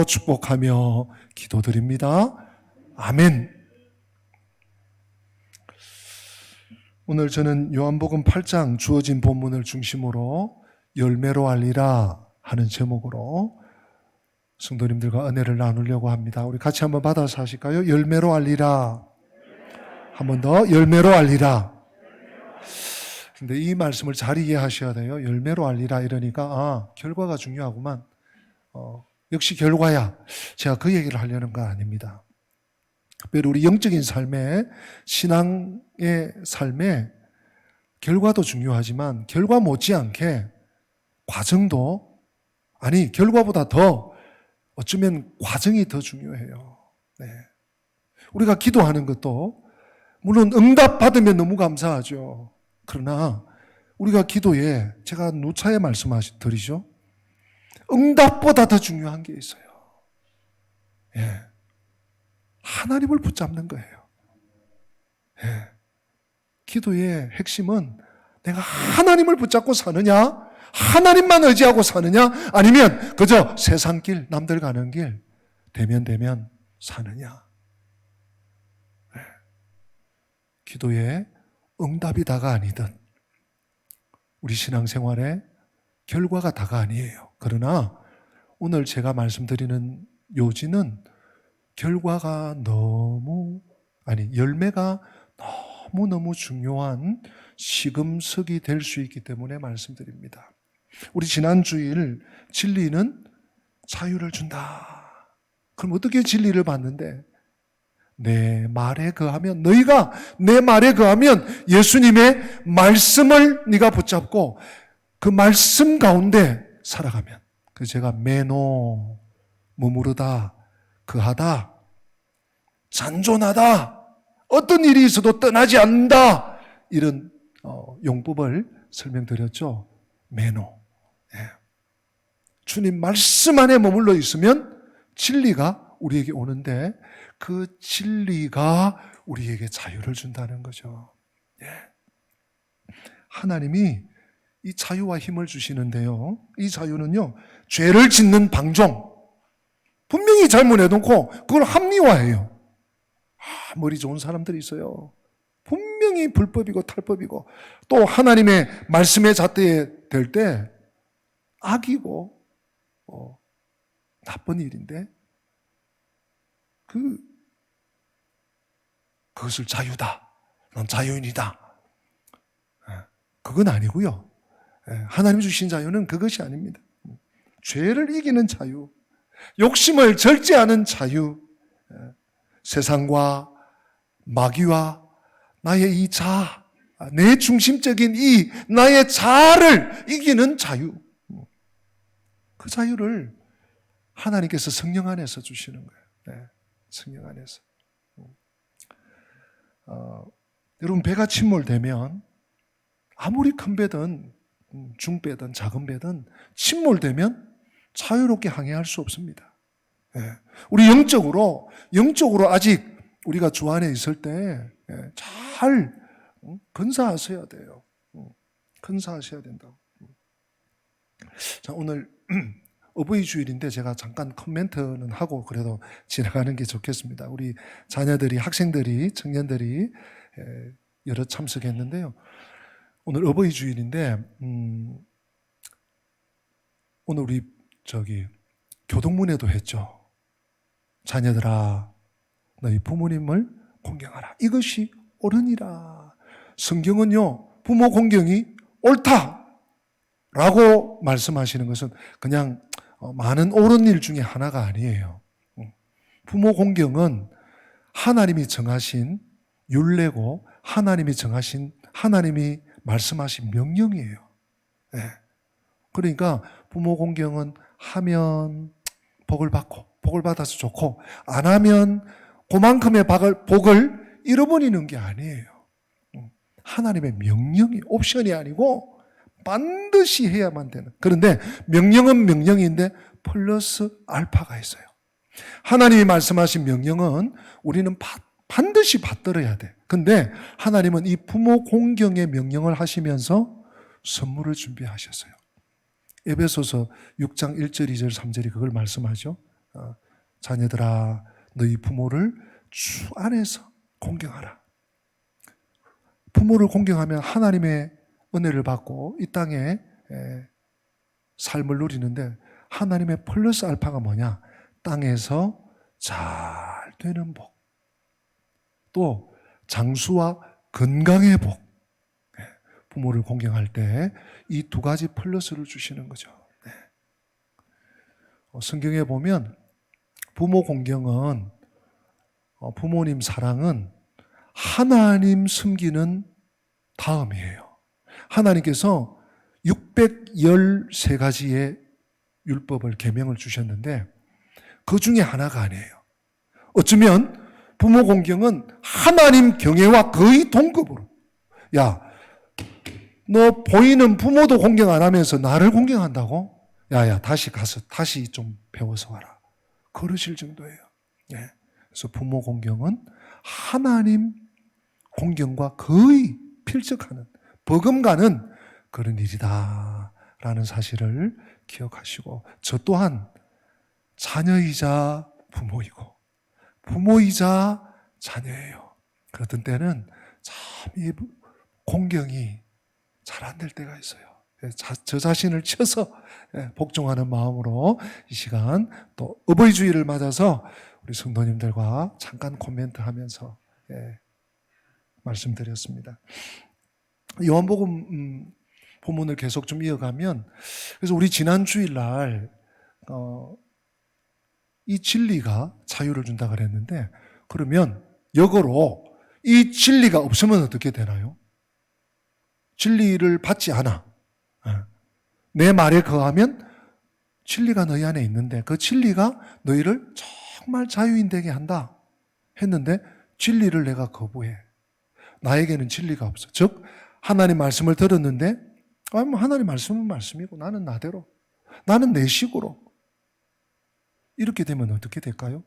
축복하며 기도드립니다. 아멘. 오늘 저는 요한복음 8장 주어진 본문을 중심으로 열매로 알리라 하는 제목으로 성도님들과 은혜를 나누려고 합니다. 우리 같이 한번 받아서 하실까요? 열매로 알리라. 한 번 더, 열매로 알리라. 근데 이 말씀을 잘 이해하셔야 돼요. 열매로 알리라 이러니까 결과가 중요하구만. 역시 결과야. 제가 그 얘기를 하려는 건 아닙니다. 특별히 우리 영적인 삶에, 신앙의 삶에 결과도 중요하지만 결과 못지않게 과정도, 아니 결과보다 더 어쩌면 과정이 더 중요해요. 네. 우리가 기도하는 것도 물론 응답받으면 너무 감사하죠. 그러나 우리가 기도에, 제가 누차에 말씀드리죠. 응답보다 더 중요한 게 있어요. 예. 하나님을 붙잡는 거예요. 예. 기도의 핵심은 내가 하나님을 붙잡고 사느냐, 하나님만 의지하고 사느냐, 아니면 그저 세상 길, 남들 가는 길, 되면 사느냐. 예. 기도의 응답이 다가 아니든 우리 신앙생활에 결과가 다가 아니에요. 그러나 오늘 제가 말씀드리는 요지는 결과가 열매가 너무너무 중요한 시금석이 될 수 있기 때문에 말씀드립니다. 우리 지난 주일 진리는 자유를 준다. 그럼 어떻게 진리를 받는데? 내 말에 거하면, 너희가 내 말에 거하면 예수님의 말씀을 네가 붙잡고 그 말씀 가운데 살아가면, 그래서 제가 매노, 머무르다, 거하다, 잔존하다, 어떤 일이 있어도 떠나지 않는다, 이런 용법을 설명드렸죠. 매노. 예. 주님 말씀 안에 머물러 있으면 진리가 우리에게 오는데 그 진리가 우리에게 자유를 준다는 거죠. 예. 하나님이 이 자유와 힘을 주시는데요. 이 자유는요, 죄를 짓는 방종, 분명히 잘못해놓고 그걸 합리화해요. 머리 좋은 사람들이 있어요. 분명히 불법이고 탈법이고 또 하나님의 말씀에 잣대에 될 때 악이고 나쁜 일인데 그것을 자유다, 넌 자유인이다, 그건 아니고요. 하나님 주신 자유는 그것이 아닙니다. 죄를 이기는 자유, 욕심을 절제하는 자유, 세상과 마귀와 나의 이 자, 내 중심적인 이 나의 자아를 이기는 자유, 그 자유를 하나님께서 성령 안에서 주시는 거예요. 네, 성령 안에서. 여러분, 배가 침몰되면 아무리 큰 배든 중배든 작은 배든 침몰되면 자유롭게 항해할 수 없습니다. 예. 우리 영적으로 아직 우리가 주 안에 있을 때 잘 건사하셔야 돼요. 건사하셔야 된다고. 자, 오늘 어버이 주일인데 제가 잠깐 코멘트는 하고 그래도 지나가는 게 좋겠습니다. 우리 자녀들이, 학생들이, 청년들이 여러 참석했는데요. 오늘 어버이 주일인데 오늘 우리 교동문에도 했죠. 자녀들아, 너희 부모님을 공경하라. 이것이 옳으니라. 성경은요, 부모 공경이 옳다라고 말씀하시는 것은 그냥 많은 옳은 일 중에 하나가 아니에요. 부모 공경은 하나님이 정하신 율례고 하나님이 말씀하신 명령이에요. 네. 그러니까 부모 공경은 하면 복을 받고, 복을 받아서 좋고, 안 하면 그만큼의 복을 잃어버리는 게 아니에요. 하나님의 명령이 옵션이 아니고 반드시 해야만 되는. 그런데 명령은 명령인데 플러스 알파가 있어요. 하나님이 말씀하신 명령은 우리는 반드시 받들어야 돼. 근데 하나님은 이 부모 공경의 명령을 하시면서 선물을 준비하셨어요. 에베소서 6장 1절, 2절, 3절이 그걸 말씀하죠. 자녀들아 너희 부모를 주 안에서 공경하라. 부모를 공경하면 하나님의 은혜를 받고 이 땅에 삶을 누리는데, 하나님의 플러스 알파가 뭐냐? 땅에서 잘 되는 복, 또 장수와 건강의 복. 부모를 공경할 때 이 두 가지 플러스를 주시는 거죠. 성경에 보면 부모 공경은, 부모님 사랑은 하나님 섬기는 다음이에요. 하나님께서 613가지의 율법을, 계명을 주셨는데 그 중에 하나가 아니에요. 어쩌면 부모 공경은 하나님 경외와 거의 동급으로, 야, 너 보이는 부모도 공경 안 하면서 나를 공경한다고? 야야, 다시 가서 다시 좀 배워서 와라. 그러실 정도예요. 그래서 부모 공경은 하나님 공경과 거의 필적하는, 버금가는 그런 일이다라는 사실을 기억하시고, 저 또한 자녀이자 부모이고 부모이자 자녀예요. 그랬던 때는 참 이 공경이 잘 안 될 때가 있어요. 저 자신을 쳐서 복종하는 마음으로 이 시간 또 어버이 주일을 맞아서 우리 성도님들과 잠깐 코멘트하면서 말씀드렸습니다. 요한복음 본문을 계속 좀 이어가면, 그래서 우리 지난 주일날 이 진리가 자유를 준다 그랬는데, 그러면 역으로 이 진리가 없으면 어떻게 되나요? 진리를 받지 않아. 내 말에 거하면 진리가 너희 안에 있는데 그 진리가 너희를 정말 자유인 되게 한다 했는데, 진리를 내가 거부해. 나에게는 진리가 없어. 즉 하나님 말씀을 들었는데, 뭐 하나님 말씀은 말씀이고 나는 나대로, 나는 내 식으로, 이렇게 되면 어떻게 될까요?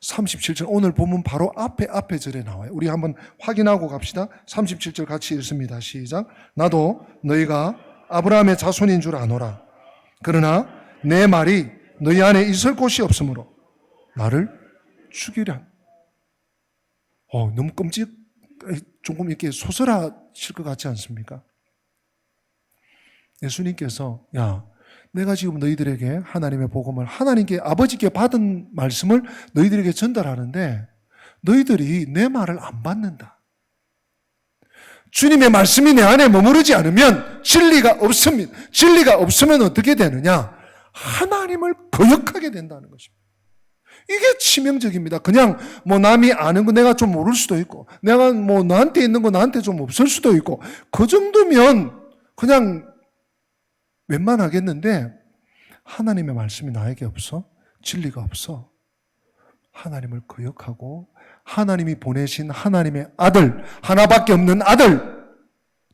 37절, 오늘 본문 바로 앞에 절에 나와요. 우리 한번 확인하고 갑시다. 37절 같이 읽습니다. 시작. 나도 너희가 아브라함의 자손인 줄 아노라. 그러나 내 말이 너희 안에 있을 곳이 없으므로 나를 죽이라. 너무 조금 이렇게 소설하실 것 같지 않습니까? 예수님께서, 야, 내가 지금 너희들에게 하나님의 복음을, 하나님께, 아버지께 받은 말씀을 너희들에게 전달하는데 너희들이 내 말을 안 받는다. 주님의 말씀이 내 안에 머무르지 않으면 진리가 없습니다. 진리가 없으면 어떻게 되느냐? 하나님을 거역하게 된다는 것입니다. 이게 치명적입니다. 그냥 뭐 남이 아는 거 내가 좀 모를 수도 있고, 내가 뭐 나한테 있는 거 나한테 좀 없을 수도 있고, 그 정도면 그냥 웬만하겠는데, 하나님의 말씀이 나에게 없어? 진리가 없어? 하나님을 거역하고 하나님이 보내신 하나님의 아들, 하나밖에 없는 아들,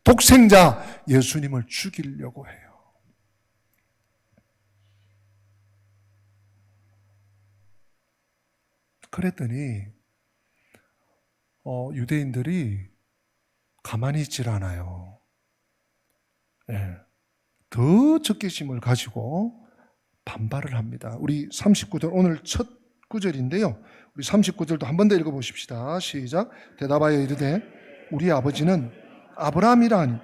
독생자 예수님을 죽이려고 해요. 그랬더니 유대인들이 가만히 있질 않아요. 더 적개심을 가지고 반발을 합니다. 우리 39절, 오늘 첫 구절인데요. 우리 39절도 한 번 더 읽어보십시다. 시작. 대답하여 이르되 우리 아버지는 아브라함이라 하니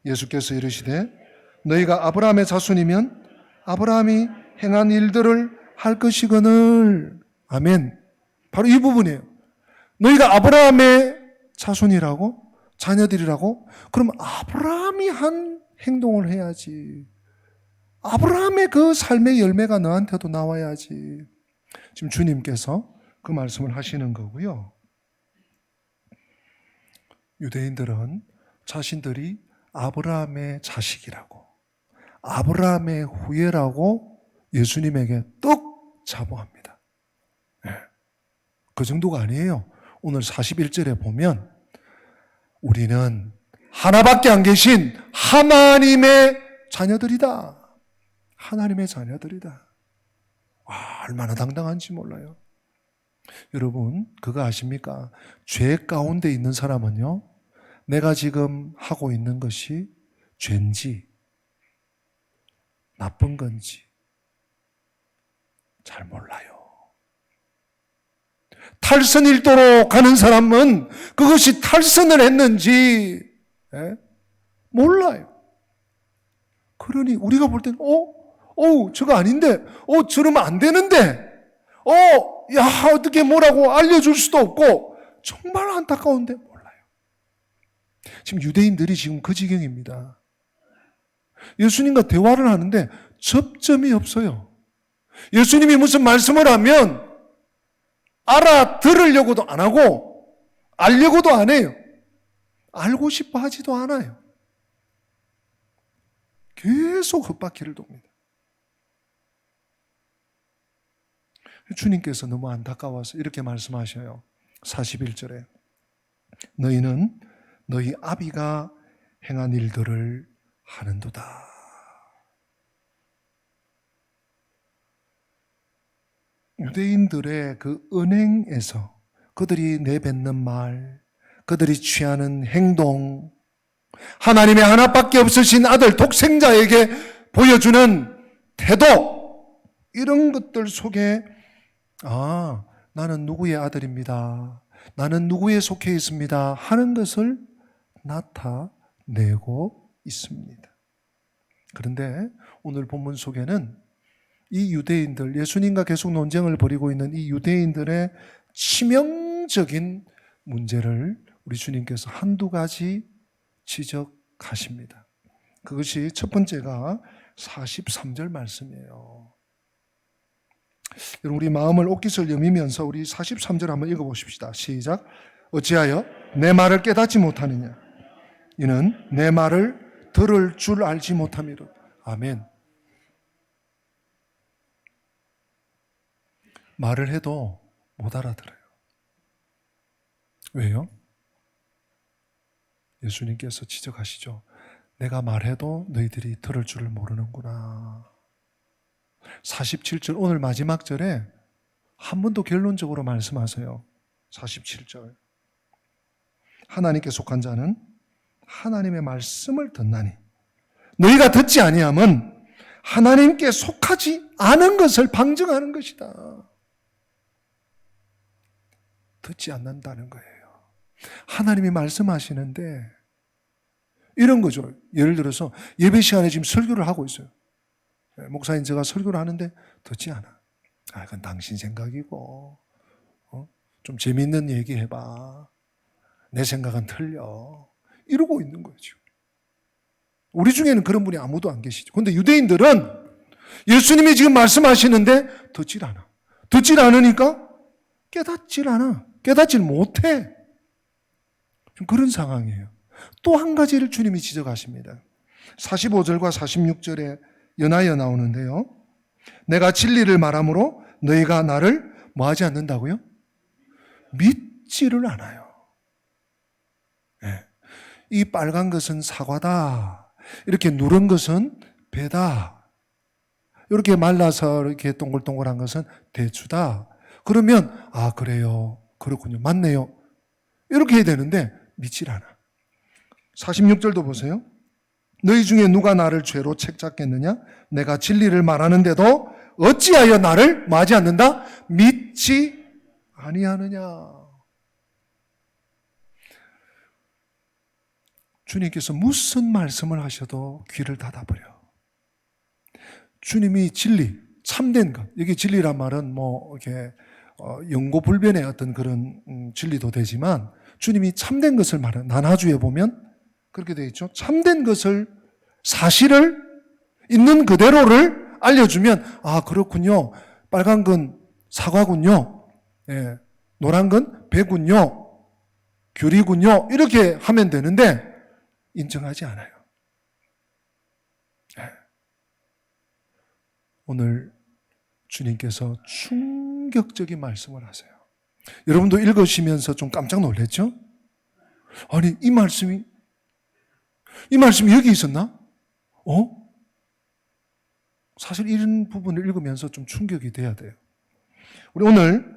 예수께서 이르시되 너희가 아브라함의 자손이면 아브라함이 행한 일들을 할 것이거늘. 아멘. 바로 이 부분이에요. 너희가 아브라함의 자손이라고? 자녀들이라고? 그럼 아브라함이 한 행동을 해야지. 아브라함의 그 삶의 열매가 너한테도 나와야지. 지금 주님께서 그 말씀을 하시는 거고요. 유대인들은 자신들이 아브라함의 자식이라고, 아브라함의 후예라고 예수님에게 떡 자부합니다. 그 정도가 아니에요. 오늘 41절에 보면 우리는 하나밖에 안 계신 하나님의 자녀들이다. 하나님의 자녀들이다. 와, 얼마나 당당한지 몰라요. 여러분, 그거 아십니까? 죄 가운데 있는 사람은요, 내가 지금 하고 있는 것이 죄인지 나쁜 건지 잘 몰라요. 탈선일도로 가는 사람은 그것이 탈선을 했는지 몰라요. 그러니 우리가 볼 때는 저거 아닌데, 저러면 안 되는데, 야, 어떻게 뭐라고 알려줄 수도 없고, 정말 안타까운데 몰라요. 지금 유대인들이 지금 그 지경입니다. 예수님과 대화를 하는데 접점이 없어요. 예수님이 무슨 말씀을 하면 알아들으려고도 안 하고, 알려고도 안 해요. 알고 싶어 하지도 않아요. 계속 헛바퀴를 돕니다. 주님께서 너무 안타까워서 이렇게 말씀하셔요. 41절에 너희는 너희 아비가 행한 일들을 하는도다. 유대인들의 그 은행에서 그들이 내뱉는 말, 그들이 취하는 행동, 하나님의 하나밖에 없으신 아들 독생자에게 보여주는 태도, 이런 것들 속에 나는 누구의 아들입니다, 나는 누구에 속해 있습니다 하는 것을 나타내고 있습니다. 그런데 오늘 본문 속에는 이 유대인들, 예수님과 계속 논쟁을 벌이고 있는 이 유대인들의 치명적인 문제를 우리 주님께서 한두 가지 지적하십니다. 그것이 첫 번째가 43절 말씀이에요. 여러분, 우리 마음을 옷깃을 여미면서 우리 43절 한번 읽어보십시다. 시작. 어찌하여 내 말을 깨닫지 못하느냐? 이는 내 말을 들을 줄 알지 못함이로. 아멘. 말을 해도 못 알아들어요. 왜요? 예수님께서 지적하시죠. 내가 말해도 너희들이 들을 줄을 모르는구나. 47절, 오늘 마지막 절에 한 번 더 결론적으로 말씀하세요. 47절. 하나님께 속한 자는 하나님의 말씀을 듣나니 너희가 듣지 아니함은 하나님께 속하지 않은 것을 방증하는 것이다. 듣지 않는다는 거예요. 하나님이 말씀하시는데 이런 거죠. 예를 들어서 예배 시간에 지금 설교를 하고 있어요. 목사님, 제가 설교를 하는데 듣지 않아. 그건 당신 생각이고, 좀 재미있는 얘기 해봐. 내 생각은 틀려. 이러고 있는 거죠. 우리 중에는 그런 분이 아무도 안 계시죠. 그런데 유대인들은 예수님이 지금 말씀하시는데 듣질 않아. 듣질 않으니까 깨닫질 않아. 깨닫질 못해. 좀 그런 상황이에요. 또 한 가지를 주님이 지적하십니다. 45절과 46절에 연하여 나오는데요. 내가 진리를 말함으로 너희가 나를 뭐하지 않는다고요? 믿지를 않아요. 네. 이 빨간 것은 사과다. 이렇게 누른 것은 배다. 이렇게 말라서 이렇게 동글동글한 것은 대추다. 그러면 그래요. 그렇군요. 맞네요. 이렇게 해야 되는데 믿질 않아. 46절도 보세요. 너희 중에 누가 나를 죄로 책잡겠느냐? 내가 진리를 말하는데도 어찌하여 나를 맞지 않는다? 믿지 아니하느냐? 주님께서 무슨 말씀을 하셔도 귀를 닫아버려. 주님이 진리, 참된 것. 여기 진리란 말은 이렇게 영고불변의 어떤 그런 진리도 되지만 주님이 참된 것을 말하는 난하주에 보면 그렇게 되어 있죠. 참된 것을, 사실을 있는 그대로를 알려주면 그렇군요. 빨간 건 사과군요. 예, 노란 건 배군요. 귤이군요. 이렇게 하면 되는데 인정하지 않아요. 예. 오늘 주님께서 충격적인 말씀을 하세요. 여러분도 읽으시면서 좀 깜짝 놀랐죠? 아니, 이 말씀이 여기 있었나? 사실 이런 부분을 읽으면서 좀 충격이 돼야 돼요. 우리 오늘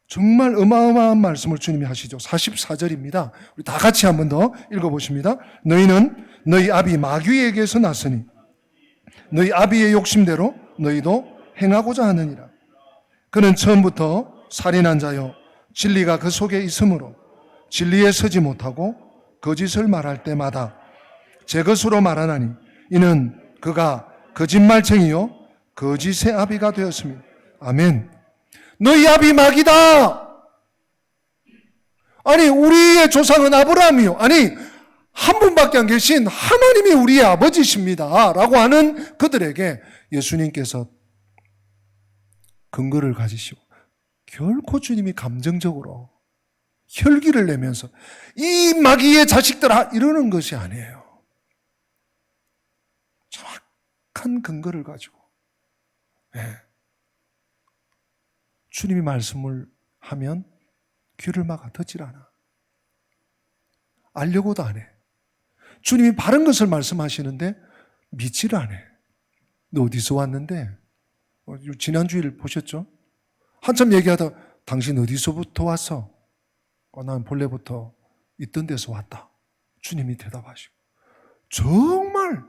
정말 어마어마한 말씀을 주님이 하시죠. 44절입니다. 우리 다 같이 한 번 더 읽어보십니다. 너희는 너희 아비 마귀에게서 났으니 너희 아비의 욕심대로 너희도 행하고자 하느니라. 그는 처음부터 살인한 자요 진리가 그 속에 있으므로 진리에 서지 못하고 거짓을 말할 때마다 제 것으로 말하나니 이는 그가 거짓말쟁이요 거짓의 아비가 되었습니다. 아멘. 너희 아비 마귀다. 아니 우리의 조상은 아브라함이요. 아니 한 분밖에 안 계신 하나님이 우리의 아버지십니다. 라고 하는 그들에게 예수님께서 근거를 가지시고 결코 주님이 감정적으로 혈기를 내면서 이 마귀의 자식들아 이러는 것이 아니에요. 정확한 근거를 가지고 주님이 말씀을 하면 귀를 막아 듣질 않아. 알려고도 안 해. 주님이 바른 것을 말씀하시는데 믿지를 않아. 너 어디서 왔는데? 지난주일 보셨죠? 한참 얘기하다 당신 어디서부터 왔어? 난 본래부터 있던 데서 왔다. 주님이 대답하시고 정말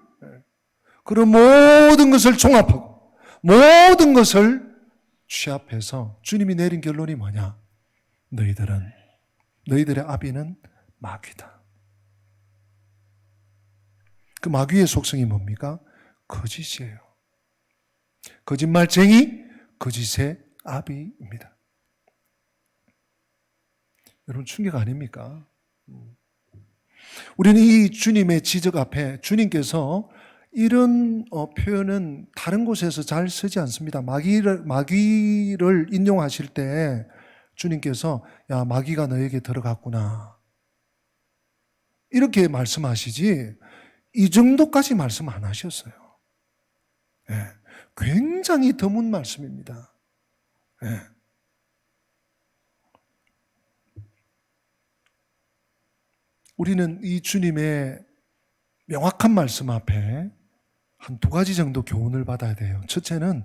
그런 모든 것을 종합하고 모든 것을 취합해서 주님이 내린 결론이 뭐냐? 너희들의 아비는 마귀다. 그 마귀의 속성이 뭡니까? 거짓이에요. 거짓말쟁이, 거짓의 아비입니다. 여러분 충격 아닙니까? 우리는 이 주님의 지적 앞에 주님께서 이런 표현은 다른 곳에서 잘 쓰지 않습니다. 마귀를 인용하실 때 주님께서 야 마귀가 너에게 들어갔구나 이렇게 말씀하시지 이 정도까지 말씀 안 하셨어요. 굉장히 드문 말씀입니다. 우리는 이 주님의 명확한 말씀 앞에 한 두 가지 정도 교훈을 받아야 돼요. 첫째는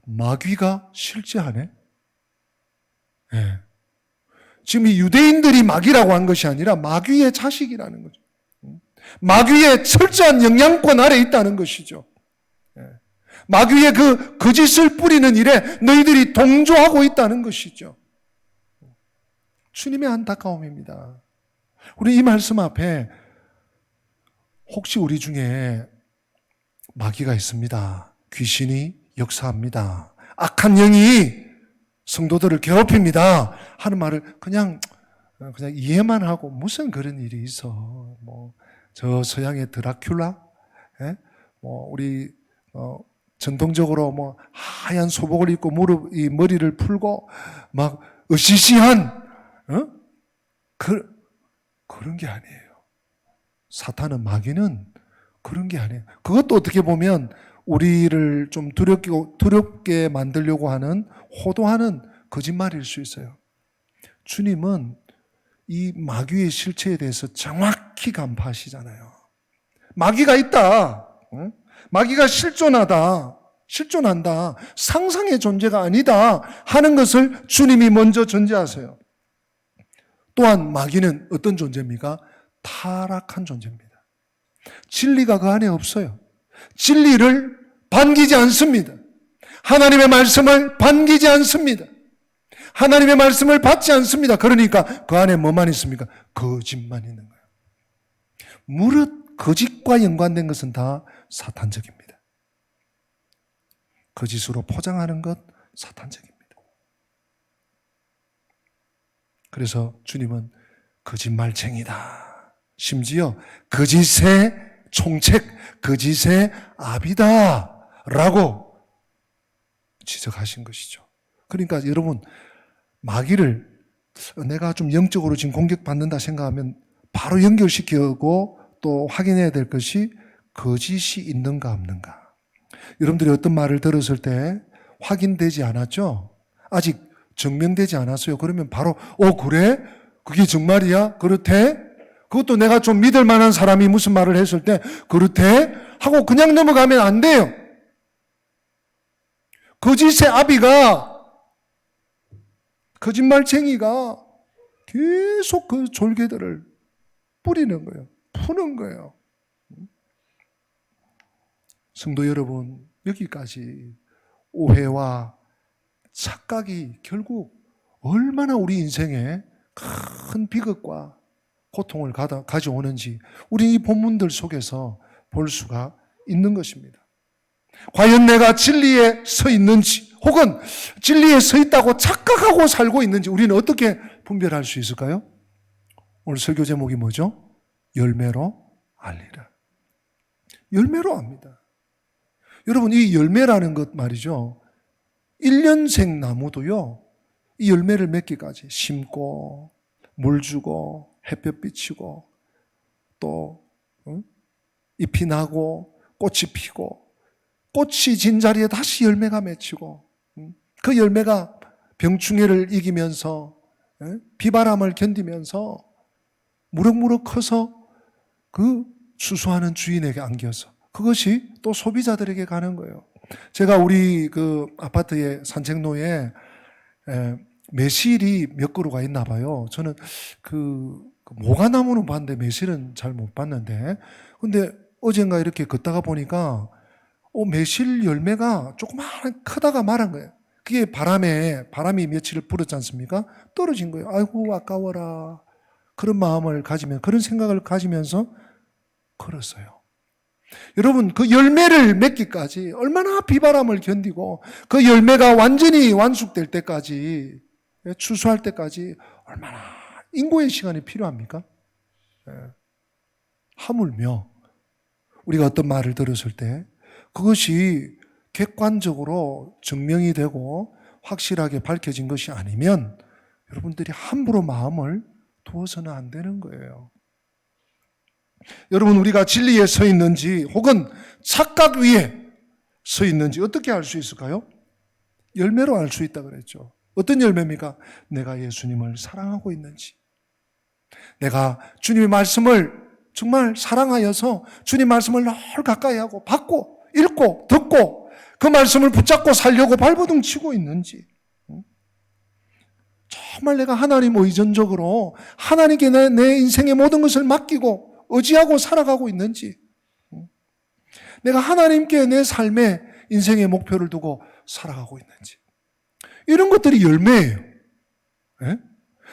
마귀가 실제하네? 지금 이 유대인들이 마귀라고 한 것이 아니라 마귀의 자식이라는 거죠. 마귀의 철저한 영향권 아래 있다는 것이죠. 마귀의 그 거짓을 뿌리는 일에 너희들이 동조하고 있다는 것이죠. 주님의 안타까움입니다. 우리 이 말씀 앞에 혹시 우리 중에 마귀가 있습니다. 귀신이 역사합니다. 악한 영이 성도들을 괴롭힙니다. 하는 말을 그냥 이해만 하고 무슨 그런 일이 있어. 저 서양의 드라큘라? 우리 전통적으로 하얀 소복을 입고 머리를 풀고 막 으시시한 그런 게 아니에요. 사탄은 마귀는 그런 게 아니에요. 그것도 어떻게 보면 우리를 좀 두렵게 만들려고 하는 호도하는 거짓말일 수 있어요. 주님은 이 마귀의 실체에 대해서 정확히 간파하시잖아요. 마귀가 있다. 마귀가 실존한다. 상상의 존재가 아니다 하는 것을 주님이 먼저 전제하세요. 또한 마귀는 어떤 존재입니까? 타락한 존재입니다. 진리가 그 안에 없어요. 진리를 반기지 않습니다. 하나님의 말씀을 반기지 않습니다. 하나님의 말씀을 받지 않습니다. 그러니까 그 안에 뭐만 있습니까? 거짓만 있는 거예요. 무릇 거짓과 연관된 것은 다 사탄적입니다. 거짓으로 포장하는 것 사탄적입니다. 그래서 주님은 거짓말쟁이다. 심지어 거짓의 총책, 거짓의 아비다 라고 지적하신 것이죠. 그러니까 여러분 마귀를 내가 좀 영적으로 지금 공격받는다 생각하면 바로 연결시키고 또 확인해야 될 것이 거짓이 있는가 없는가. 여러분들이 어떤 말을 들었을 때 확인되지 않았죠? 아직 증명되지 않았어요. 그러면 바로 그래? 그게 정말이야? 그렇대? 그것도 내가 좀 믿을 만한 사람이 무슨 말을 했을 때 그렇대? 하고 그냥 넘어가면 안 돼요. 거짓의 아비가 거짓말쟁이가 계속 그 졸개들을 뿌리는 거예요. 푸는 거예요. 성도 여러분, 여기까지 오해와 착각이 결국 얼마나 우리 인생에 큰 비극과 고통을 가져오는지 우리 이 본문들 속에서 볼 수가 있는 것입니다. 과연 내가 진리에 서 있는지 혹은 진리에 서 있다고 착각하고 살고 있는지 우리는 어떻게 분별할 수 있을까요? 오늘 설교 제목이 뭐죠? 열매로 알리라. 열매로 압니다. 여러분, 이 열매라는 것 말이죠. 1년생 나무도요, 이 열매를 맺기까지 심고 물 주고 햇볕 비치고 또 잎이 나고 꽃이 피고 꽃이 진 자리에 다시 열매가 맺히고 그 열매가 병충해를 이기면서 비바람을 견디면서 무럭무럭 커서 그 추수하는 주인에게 안겨서 그것이 또 소비자들에게 가는 거예요. 제가 우리 그 아파트의 산책로에 매실이 몇 그루가 있나 봐요. 저는 그 모가나무는 봤는데 매실은 잘 못 봤는데, 근데 어젠가 이렇게 걷다가 보니까 매실 열매가 조그마한 크다가 말한 거예요. 그게 바람이 며칠 불었지 않습니까? 떨어진 거예요. 아이고 아까워라. 그런 마음을 가지면, 그런 생각을 가지면서 걸었어요. 여러분, 그 열매를 맺기까지 얼마나 비바람을 견디고 그 열매가 완전히 완숙될 때까지, 추수할 때까지 얼마나 인고의 시간이 필요합니까? 하물며 우리가 어떤 말을 들었을 때 그것이 객관적으로 증명이 되고 확실하게 밝혀진 것이 아니면 여러분들이 함부로 마음을 두어서는 안 되는 거예요. 여러분, 우리가 진리에 서 있는지 혹은 착각 위에 서 있는지 어떻게 알 수 있을까요? 열매로 알 수 있다 그랬죠. 어떤 열매입니까? 내가 예수님을 사랑하고 있는지, 내가 주님의 말씀을 정말 사랑하여서 주님 말씀을 늘 가까이 하고 받고 읽고 듣고 그 말씀을 붙잡고 살려고 발버둥 치고 있는지, 정말 내가 하나님 의존적으로 하나님께 내 인생의 모든 것을 맡기고 의지하고 살아가고 있는지, 내가 하나님께 내 삶의 인생의 목표를 두고 살아가고 있는지, 이런 것들이 열매예요.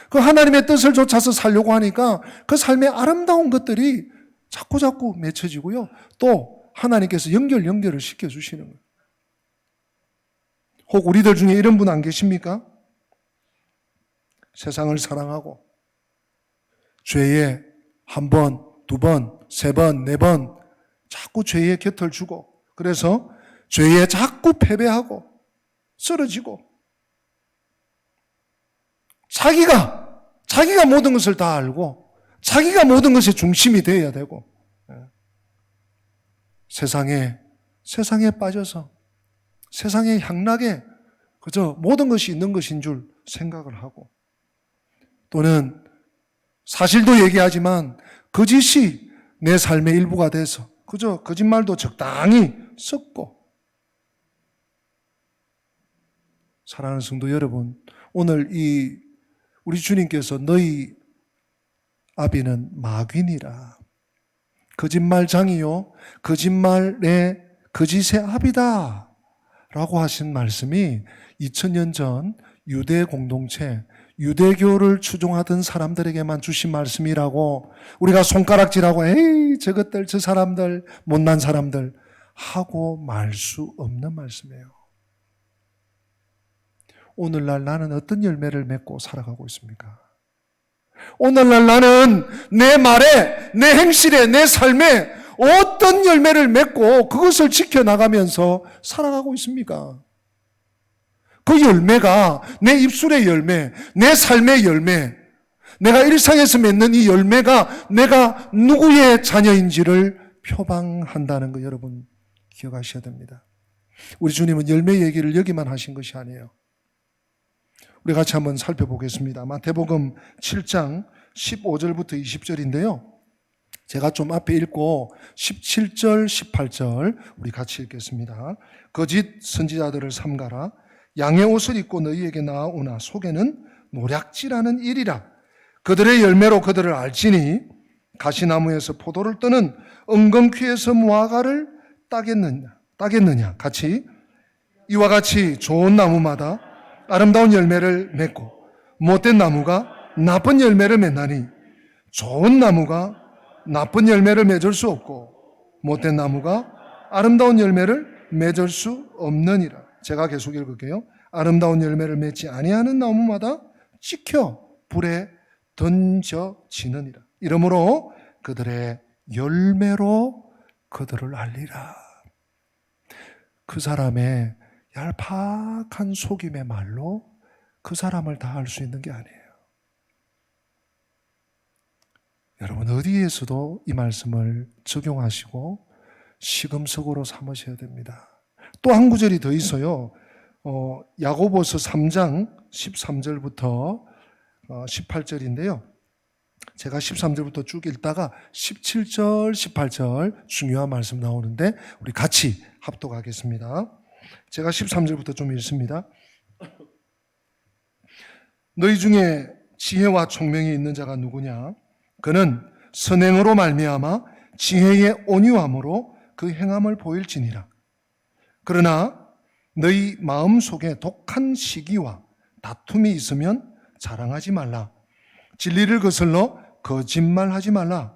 그 하나님의 뜻을 쫓아서 살려고 하니까 그 삶의 아름다운 것들이 자꾸자꾸 맺혀지고요. 또 하나님께서 연결을 시켜주시는 거예요. 혹 우리들 중에 이런 분 안 계십니까? 세상을 사랑하고 죄에 한 번, 두 번, 세 번, 네 번 자꾸 죄에 곁을 주고, 그래서 죄에 자꾸 패배하고 쓰러지고 자기가 모든 것을 다 알고 자기가 모든 것의 중심이 되어야 되고 세상에 빠져서 세상의 향락에 그저 모든 것이 있는 것인 줄 생각을 하고, 또는 사실도 얘기하지만 거짓이 내 삶의 일부가 돼서 그저 거짓말도 적당히 섞고. 사랑하는 성도 여러분, 오늘 우리 주님께서 너희 아비는 마귀니라, 거짓말장이요 거짓의 아비다 라고 하신 말씀이 2000년 전 유대 공동체, 유대교를 추종하던 사람들에게만 주신 말씀이라고 우리가 손가락질하고 에이 저것들 저 사람들 못난 사람들 하고 말 수 없는 말씀이에요. 오늘날 나는 어떤 열매를 맺고 살아가고 있습니까? 오늘날 나는 내 말에, 내 행실에, 내 삶에 어떤 열매를 맺고 그것을 지켜나가면서 살아가고 있습니까? 그 열매가 내 입술의 열매, 내 삶의 열매, 내가 일상에서 맺는 이 열매가 내가 누구의 자녀인지를 표방한다는 거 여러분 기억하셔야 됩니다. 우리 주님은 열매 얘기를 여기만 하신 것이 아니에요. 우리 같이 한번 살펴보겠습니다. 마태복음 7장 15절부터 20절인데요. 제가 좀 앞에 읽고 17절, 18절 우리 같이 읽겠습니다. 거짓 선지자들을 삼가라. 양의 옷을 입고 너희에게 나아오나 속에는 노략질하는 일이라. 그들의 열매로 그들을 알지니 가시나무에서 포도를 뜨는 엉겅퀴에서 무화과를 따겠느냐. 같이 이와 같이 좋은 나무마다 아름다운 열매를 맺고 못된 나무가 나쁜 열매를 맺나니 좋은 나무가 나쁜 열매를 맺을 수 없고 못된 나무가 아름다운 열매를 맺을 수 없느니라. 제가 계속 읽을게요. 아름다운 열매를 맺지 아니하는 나무마다 찍혀 불에 던져지느니라. 이러므로 그들의 열매로 그들을 알리라. 그 사람의 얄팍한 속임의 말로 그 사람을 다 알 수 있는 게 아니에요. 여러분 어디에서도 이 말씀을 적용하시고 시금석으로 삼으셔야 됩니다. 또 한 구절이 더 있어요. 야고보서 3장 13절부터 18절인데요. 제가 13절부터 쭉 읽다가 17절, 18절 중요한 말씀 나오는데 우리 같이 합독하겠습니다. 제가 13절부터 좀 읽습니다. 너희 중에 지혜와 총명이 있는 자가 누구냐? 그는 선행으로 말미암아 지혜의 온유함으로 그 행함을 보일지니라. 그러나 너희 마음속에 독한 시기와 다툼이 있으면 자랑하지 말라. 진리를 거슬러 거짓말하지 말라.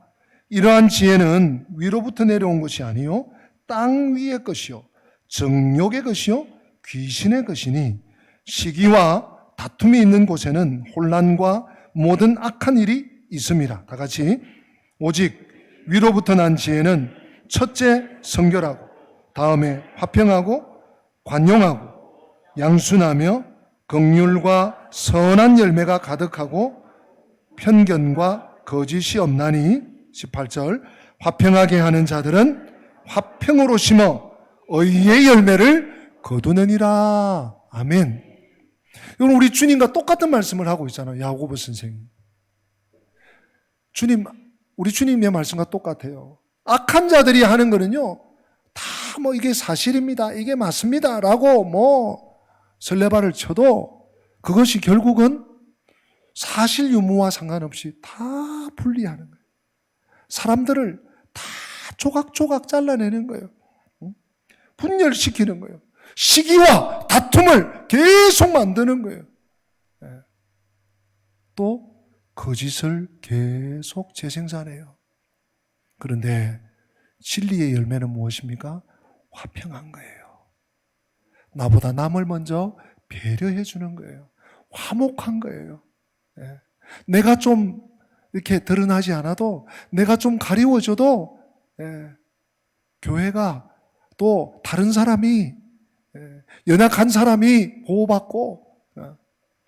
이러한 지혜는 위로부터 내려온 것이 아니요 땅 위의 것이요 정욕의 것이요 귀신의 것이니 시기와 다툼이 있는 곳에는 혼란과 모든 악한 일이 있음이라. 다 같이 오직 위로부터 난 지혜는 첫째 성결하고 다음에 화평하고 관용하고 양순하며 긍휼과 선한 열매가 가득하고 편견과 거짓이 없나니 18절 화평하게 하는 자들은 화평으로 심어 의의 열매를 거두느니라. 아멘. 이건 우리 주님과 똑같은 말씀을 하고 있잖아요. 야고보 선생님. 우리 주님의 말씀과 똑같아요. 악한 자들이 하는 거는요, 다 이게 사실입니다. 이게 맞습니다. 라고 설레발을 쳐도 그것이 결국은 사실 유무와 상관없이 다 분리하는 거예요. 사람들을 다 조각조각 잘라내는 거예요. 분열시키는 거예요. 시기와 다툼을 계속 만드는 거예요. 또 거짓을 계속 재생산해요. 그런데 진리의 열매는 무엇입니까? 화평한 거예요. 나보다 남을 먼저 배려해 주는 거예요. 화목한 거예요. 내가 좀 이렇게 드러나지 않아도, 내가 좀 가리워져도 교회가 또 다른 사람이, 연약한 사람이 보호받고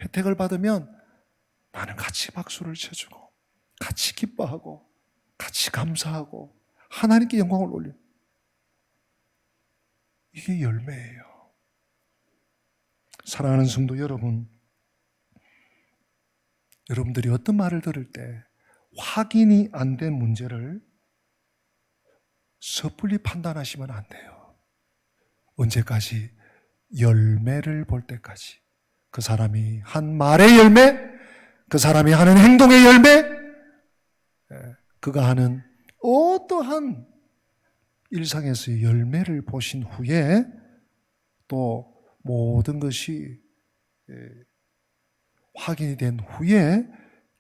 혜택을 받으면 나는 같이 박수를 쳐주고 같이 기뻐하고 같이 감사하고 하나님께 영광을 올려. 이게 열매예요. 사랑하는 성도 여러분, 여러분들이 어떤 말을 들을 때 확인이 안 된 문제를 섣불리 판단하시면 안 돼요. 언제까지? 열매를 볼 때까지. 그 사람이 한 말의 열매, 그 사람이 하는 행동의 열매, 그가 하는 어떠한 일상에서의 열매를 보신 후에 또 모든 것이 확인이 된 후에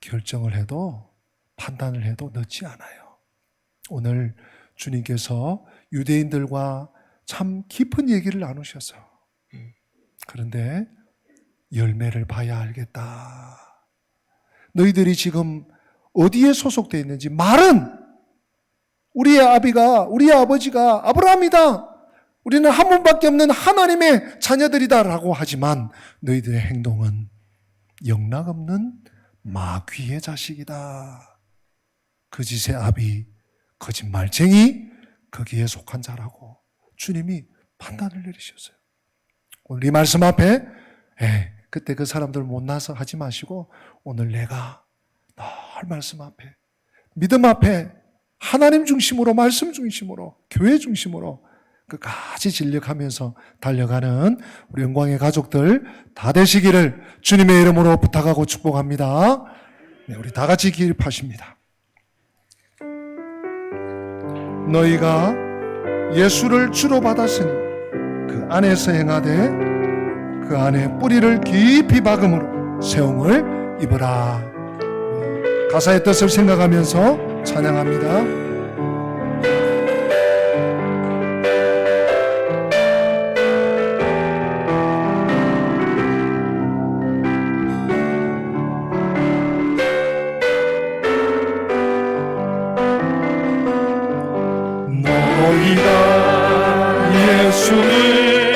결정을 해도, 판단을 해도 늦지 않아요. 오늘 주님께서 유대인들과 참 깊은 얘기를 나누셨어요. 그런데 열매를 봐야 알겠다. 너희들이 지금 어디에 소속되어 있는지, 말은 우리의 아버지가 아브라함이다. 우리는 한 분밖에 없는 하나님의 자녀들이다 라고 하지만 너희들의 행동은 영락없는 마귀의 자식이다. 거짓의 아비, 거짓말쟁이, 거기에 속한 자라고 주님이 판단을 내리셨어요. 오늘 이 말씀 앞에 그때 그 사람들 못나서 하지 마시고 오늘 내가 늘 말씀 앞에, 믿음 앞에 하나님 중심으로, 말씀 중심으로, 교회 중심으로 끝까지 진력하면서 달려가는 우리 영광의 가족들 다 되시기를 주님의 이름으로 부탁하고 축복합니다. 우리 다 같이 기립하십니다. 너희가 예수를 주로 받았으니 그 안에서 행하되 그 안에 뿌리를 깊이 박음으로 세움을 입어라. 가사의 뜻을 생각하면서 찬양합니다. 너희가 예수를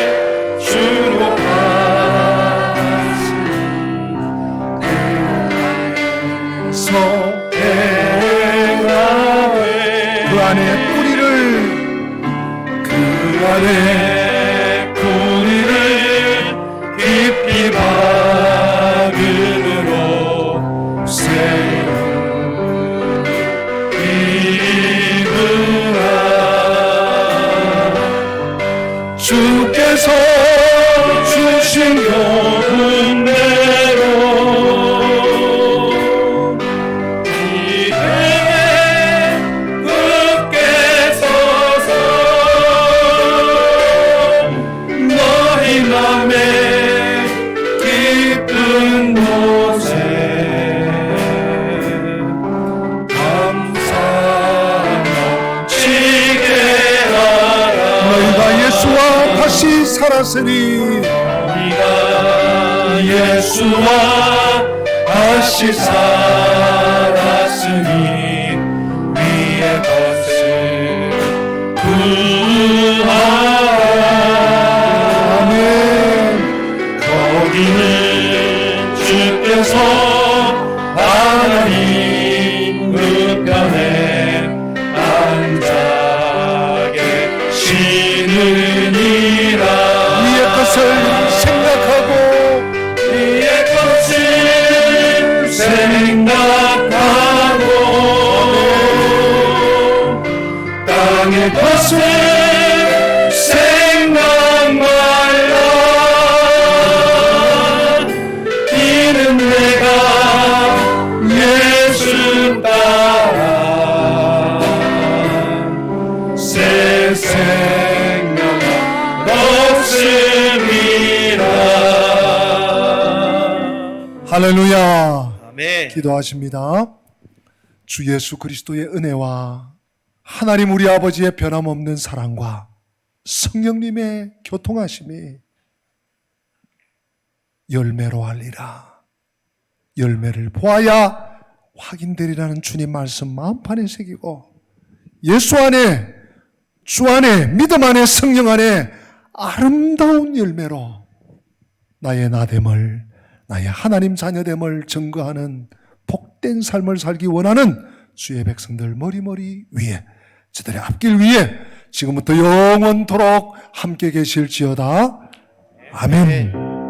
주로 하시 그 행하되 그 안에 뿌리를 깊이 박음으로 세운 이브라 주께서 주신 교훈대로 기대에 굳게 서서 너희 맘에 기쁜 곳에 감사 넘치게 하라. 너희가 예수와 다시 살았으니 너희가 예수와 다시 살았으니 위의 것을 구하라. 아멘. 거기는 주께서 하나님 우편에 앉아 계시느니라. 위의 것을 생각하고 위의 것을 생각하고 땅의 것을 생각 말라. 이는 내가 예수 따라 새 생명 없음이라. 할렐루야. 아멘. 기도하십니다. 주 예수 그리스도의 은혜와 하나님 우리 아버지의 변함없는 사랑과 성령님의 교통하심이 열매로 알리라. 열매를 보아야 확인되리라는 주님 말씀 마음판에 새기고 예수 안에, 주 안에, 믿음 안에, 성령 안에 아름다운 열매로 나의 나됨을, 나의 하나님 자녀됨을 증거하는 복된 삶을 살기 원하는 주의 백성들 머리머리 위에, 저들의 앞길 위에 지금부터 영원토록 함께 계실지어다. 아멘.